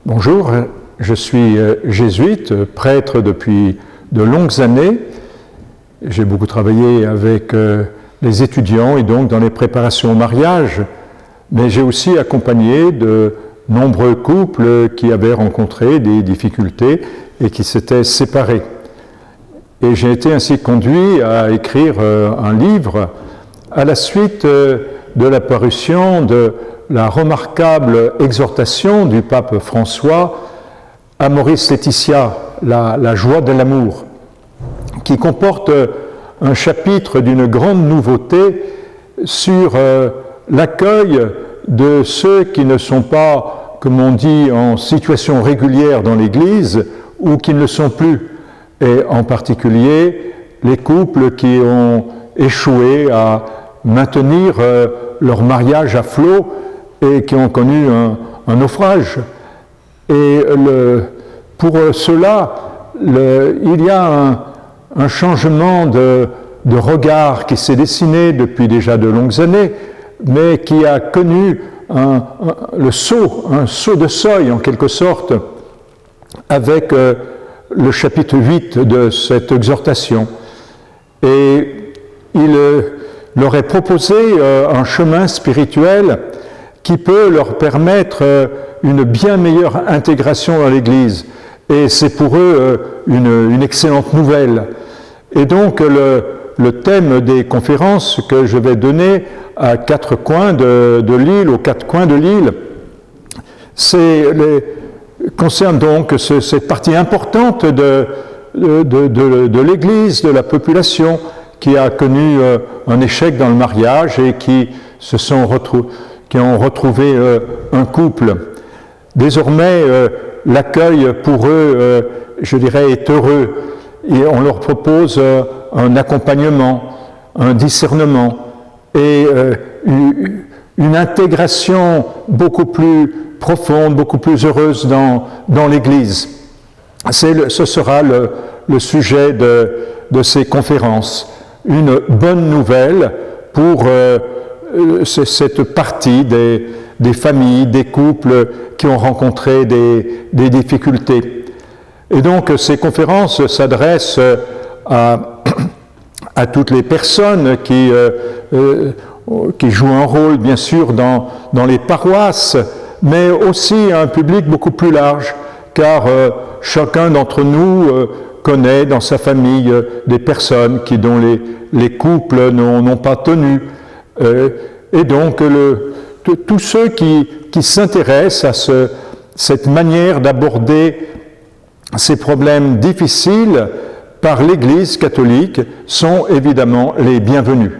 Bonjour, je suis jésuite, prêtre depuis de longues années. J'ai beaucoup travaillé avec les étudiants et donc dans les préparations au mariage, mais j'ai aussi accompagné de nombreux couples qui avaient rencontré des difficultés et qui s'étaient séparés. Et j'ai été ainsi conduit à écrire un livre à la suite de la parution de la remarquable exhortation du pape François Amoris Laetitia, la joie de l'amour, qui comporte un chapitre d'une grande nouveauté sur l'accueil de ceux qui ne sont pas, comme on dit, en situation régulière dans l'Église ou qui ne le sont plus, et en particulier les couples qui ont échoué à maintenir leur mariage à flot et qui ont connu un naufrage. Et pour cela, il y a un changement de regard qui s'est dessiné depuis déjà de longues années, mais qui a connu un saut de seuil en quelque sorte, avec le chapitre 8 de cette exhortation. Et il leur est proposé un chemin spirituel qui peut leur permettre une bien meilleure intégration dans l'Église. Et c'est pour eux une excellente nouvelle. Et donc le thème des conférences que je vais donner à quatre coins de l'île, aux quatre coins de l'île, concerne donc cette partie importante de l'Église, de la population qui a connu un échec dans le mariage et qui ont retrouvé un couple. Désormais, l'accueil pour eux, je dirais, est heureux. Et on leur propose un accompagnement, un discernement et une intégration beaucoup plus profonde, beaucoup plus heureuse dans l'Église. Ce sera le sujet de ces conférences. Une bonne nouvelle pour cette partie des familles, des couples qui ont rencontré des difficultés. Et donc ces conférences s'adressent à toutes les personnes qui jouent un rôle bien sûr dans les paroisses, mais aussi à un public beaucoup plus large, car chacun d'entre nous connaît dans sa famille des personnes dont les couples n'ont pas tenu. Et donc tous ceux qui s'intéressent à cette manière d'aborder ces problèmes difficiles par l'Église catholique sont évidemment les bienvenus.